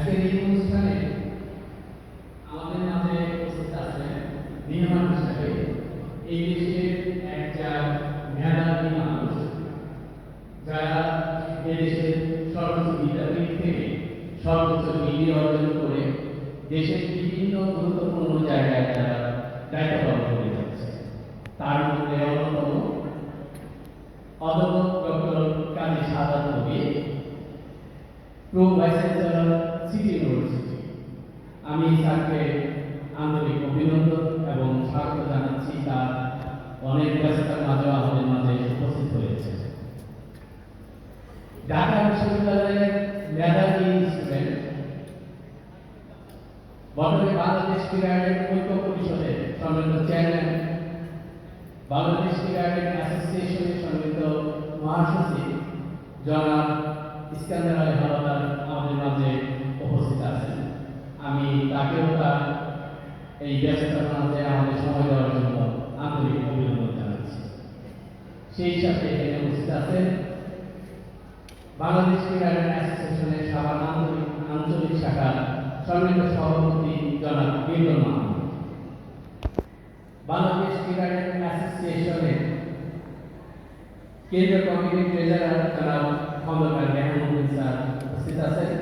আজকের এই অনুষ্ঠানে আমাদের মাঝে উপস্থিত আছেন মেহমান হিসাবে এই দেশের একটা মেধাবী মানুষ, যারা এদেশের সর্বোচ্চ বিদ্যাপীঠ থেকে সর্বোচ্চ ডিগ্রি অর্জন করে দেশের বিভিন্ন গুরুত্বপূর্ণ জায়গায় তারা দায়িত্ব পালন করে যাচ্ছে। তার মধ্যে অন্যতম অধ্যাপক ডক্টর কাজী সাদাত নবী, pro vice chancellor city university. আমি স্যারকে আন্তরিক অভিনন্দন এবং স্বাগত জানাচ্ছি। তার অনেক ব্যস্ততার মাঝেও আমাদের মাঝে উপস্থিত হয়েছে। ঢাকা বিশ্ববিদ্যালয়ের মেধাবী স্টুডেন্ট, বর্তমানে বাংলাদেশ ক্রিকেট ঐক্য পরিষদের সম্মানিত চেয়ারম্যান, বাংলাদেশ ক্রিকেট অ্যাসোসিয়েশনের সম্মানিত মহাসচিব জনাব ইস্কান্দার আলী হাওলাদার আমাদের মাঝে উপস্থিত আছেন। আমি তাকেও তার এই ব্যস্ততার মাঝে আমাদের সময় দেওয়ার জন্য আন্তরিক অভিনন্দন জানাচ্ছি। সেই সাথে এখানে উপস্থিত আছেন বাংলাদেশ ক্রিকেট অ্যাসোসিয়েশনের সাভার আঞ্চলিক শাখার সম্মানিত সভাপতি জনাব মিলন মাহমুদ, বাংলাদেশ ক্রিকেট অ্যাসোসিয়েশনের কেন্দ্রীয় কমিটির ট্রেজারার জনাব খন্দকার মেহমুদ্দিন স্যার উপস্থিত আছেন।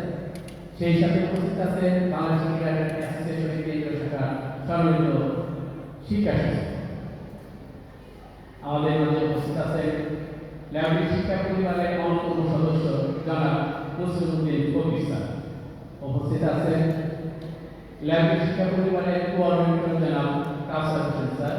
সেই সাথে উপস্থিত আছেন বাংলাদেশ ক্রিকেট অ্যাসোসিয়েশনের কেন্দ্রীয় শাখার সম্মানিত শিক্ষা সচিব। আমাদের মাঝে উপস্থিত আছেন ল্যাবরেটরি শিক্ষা পরিবারের অন্যতম সদস্য জনাব নসরুদ্দিন ফকির স্যার। উপস্থিত আছেন ল্যাবরেটরি শিক্ষা পরিবারের কোঅর্ডিনেটর জনাব কাউসার হোসেন স্যার।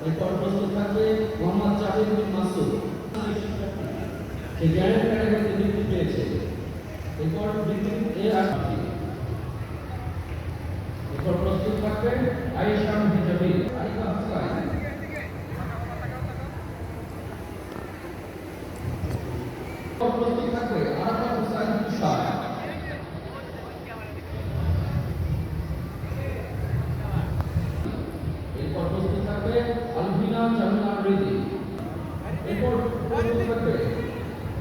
এরপর প্রস্তুত থাকবে মোহাম্মদ জাহিদ বিন মাসুদ, সে জ্ঞানের ক্যাটাগরিতে বৃত্তি পেয়েছে। এরপর এরপর প্রস্তুত থাকবে আয়েশা হিজাবি, আরিফা হাসান। প্রস্তুত থাকবে আরাফাত হোসেন তুষার। এরপর প্রস্তুত থাকবে আলভিনা জামিলা রেদি। এরপর প্রস্তুত থাকবে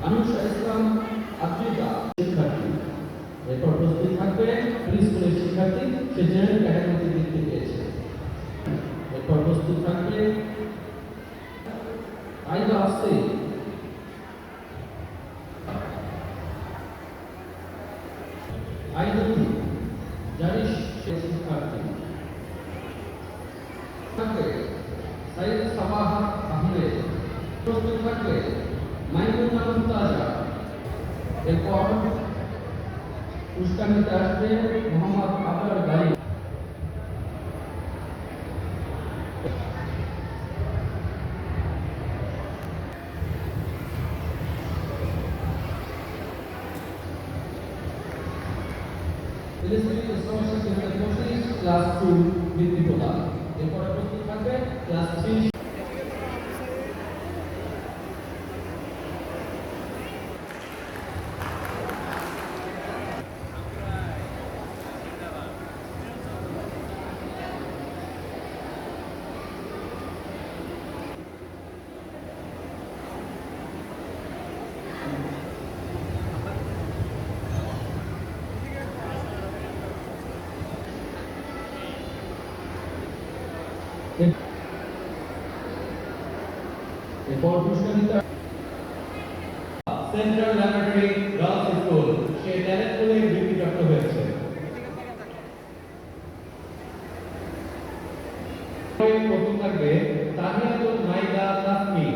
আনুষা ইসলাম আফ্রিকা শিক্ষার্থী। এরপর প্রস্তুত থাকবে প্রিস্কুলের শিক্ষার্থী, সে জেনারেল ক্যাটাগরিতে বৃত্তি পেয়েছে। এরপর প্রস্তুত থাকবে আইদা আসতে, আইদুল জারিশ শিক্ষার্থী। থাকবে সাইদ সাবাহাত আহমেদ। প্রস্তুত থাকবে মাইমুনা মুমতাজা। এরপর উস্কানিতে আসবে মোহাম্মদ আবরার গাড়ি। ইলেকট্রিক ইনস্টলেশন সেন্টার 25 ক্লাস 2 বৃত্তি প্রদান। এরপরে প্রস্তুত থাকবে ক্লাস 3 এরপর পুরস্কার নিতে সেন্ট্রাল ল্যাবরেটরি গার্লস স্কুল সে ট্যালেন্ট পুলে বৃত্তিপ্রাপ্ত হয়েছে। প্রথম থাকবে Tahiyatul Maida Tasmi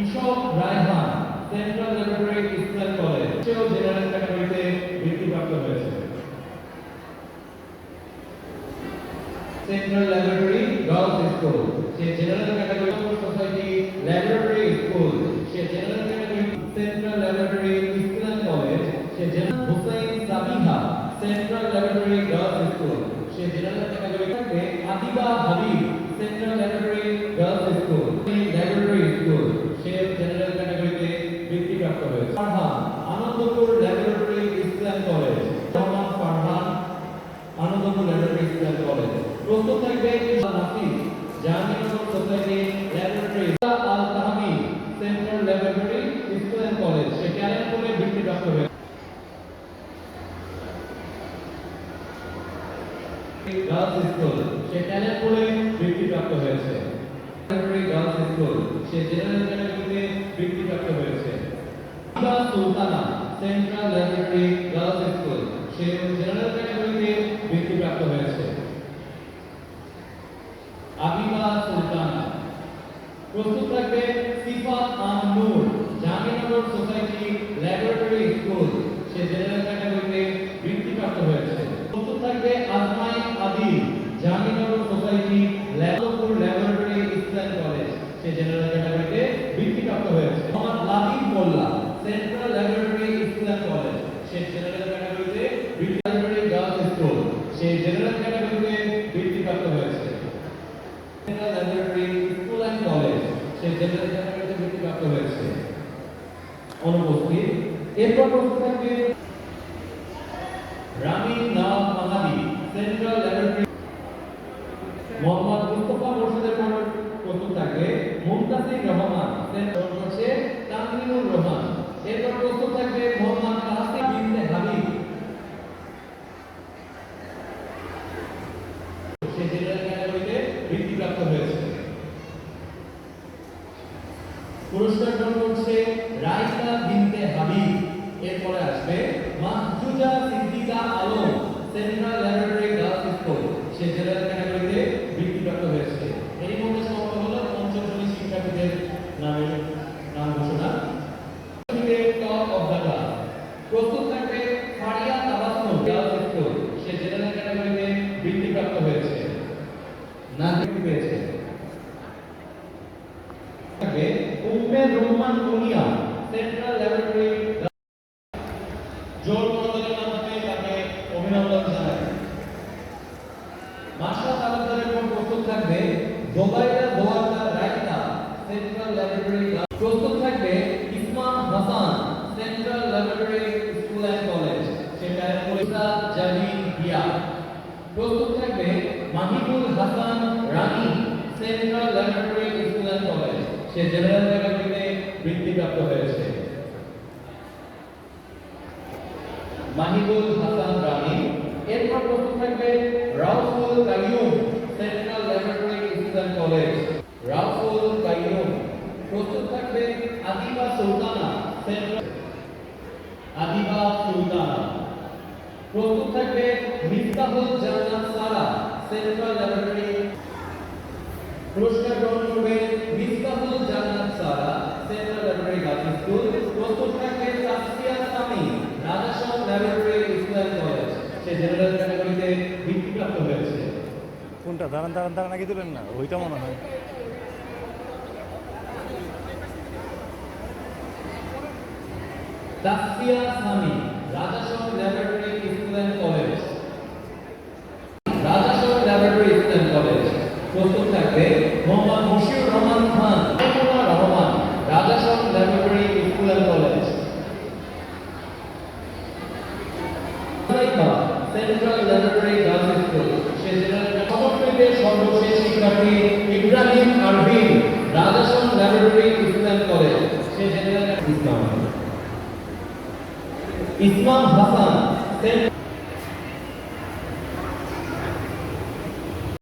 Ishq Raihan central laboratory Islam college সেও জেনারেল ক্যাটাগরিতে বৃত্তিপ্রাপ্ত হয়েছে। সেন্ট্রাল ল্যাবরেটরি গার্লস স্কুল সে general category society laboratory school সে general category central laboratory Islam college সে general Hussain Sabiha central laboratory girls school সে জেনারেল ক্যাটাগরি থাকবে Adiba Habib central laboratory girls school laboratory school সে জেনারেল ক্যাটাগরিতে বৃত্তিপ্রাপ্ত হয়েছে। Farhan Anandpur laboratory Islam college Mohammad Farhan Anandpur laboratory Islam college. প্রস্তুত থাকবে নাফিস জাহাঙ্গীরনগর সোসাইটি ল্যাবরেটরি আল Tahmi central laboratory Islam college সে ট্যালেন্ট পুলে বৃত্তিপ্রাপ্ত হয়েছে। গার্লস স্কুল সে ট্যালেন্ট পুলে বৃত্তিপ্রাপ্ত হয়েছে। ল্যাবরেটরি গার্লস স্কুল সে জেনারেল ক্যাটাগরিতে বৃত্তিপ্রাপ্ত হয়েছে। Abiba Sultana central laboratory girls school সে জেনারেল ক্যাটাগরিতে বৃত্তিপ্রাপ্ত হয়েছে। আবিবা সুলতানা। প্রস্তুত থাকবে Sifat Noor Jahangirnagar society laboratory school সে জেনারেল ক্যাটাগরিতে বৃত্তিপ্রাপ্ত হয়েছে। প্রস্তুত থাকবে Azmain Adil Jahangirnagar society laboratory laboratory Islam college সে জেনারেল ক্যাটাগরিতে বৃত্তিপ্রাপ্ত হয়েছে। Mohammad Labib Molla central laboratory Islam college সে জেনারেল ক্যাটাগরিতে ল্যাবরেটরি গার্লস স্কুল সে জেনারেল ক্যাটাগরিতে বৃত্তিপ্রাপ্ত হয়েছে। Central laboratory school and college সে জেনারেল ক্যাটাগরিতে বৃত্তিপ্রাপ্ত হয়েছে। অনুপস্থিত। এরপর প্রস্তুত থাকবে রামিন নওয়াব মাহাদি সেন্ট্রাল ল্যাবরেটরি মোহাম্মদ মুস্তাফা মোর্শেদের পর প্রস্তুত থাকবে মুমতাসির রহমান সেন্ট্রাল হচ্ছে তানজিমুর রহমান। এরপর প্রস্তুত থাকবে মোহাম্মদ কাসিম বিনতে হাবিব সে জেনারেল ক্যাটাগরিতে বৃত্তিপ্রাপ্ত হয়েছে। পুরস্কার গ্রহণ করছে রাইসা বিনতে হাবিব। এরপরে আসবে Mahjuja Siddika Alam central laboratory girls school সে জেনারেল ক্যাটাগরিতে বৃত্তিপ্রাপ্ত হয়েছে। এর মধ্যে সমাপ্ত হলো পঞ্চম শ্রেণীর শিক্ষার্থীদের নাম ঘোষণা। টপ অফ দ্য ক্লাস প্রস্তুত থাকবে ফারিয়া তাবাসসুম গার্লস স্কুল সে জেনারেল ক্যাটাগরিতে বৃত্তিপ্রাপ্ত হয়েছে। না পেয়েছে থাকবে উম্মে রহমান মুনিয়া সেন্ট্রাল ল্যাবরেটরি জোর করতালের মাধ্যমে তাকে অভিনন্দন জানাই। মাশা তালুকদারের পর প্রস্তুত থাকবে জোবাইদা দোয়ারদা রাইতা সেন্ট্রাল ল্যাবরেটরি। প্রস্তুত থাকবে Ismam Hasan central laboratory school and college সেটা পরিসা জাহিন হিয়া। প্রস্তুত থাকবে Mahibul Hasan Rani central laboratory school and college সে জেনারেল ক্যাটাগরিতে বৃত্তিপ্রাপ্ত হয়েছে। মাহিবুল হাসান রানী। এরপর প্রস্তুত থাকবে Rauful Kaiyum central laboratory school college Rauful Kaiyum. প্রস্তুত থাকবে আদিবা সুলতানা সেন্ট্রাল আদিবা সুলতানা। প্রস্তুত থাকবে মিফতাহুল জান্নাত সারা সেন্ট্রাল ল্যাবরেটরি। পুরস্কার গ্রহণ করবে মিফতাহুল জান্নাত সারা সেন্ট্রাল ল্যাবরেটরি গার্লস স্কুল। প্রস্তুত থাকবে তাসফিয়া সামি রাজাসন ল্যাবরেটরি ইসলাম কলেজ সে জেনারেল ক্যাটাগরিতে বৃত্তিপ্রাপ্ত হয়েছে। কোনটা দাঁড়ান দাঁড়ান দাঁড়ান আগে দিলেন না ওইটা মনে হয়। Tasfia Sami Rajason laboratory school and college শিক্ষার্থী ইব্রাহিম আরভিন, রাজাসন ল্যাবরেটরি ইসলাম কলেজ, সে জেনারেল ইসলাম। ইসমাম হাসান, সেন্ট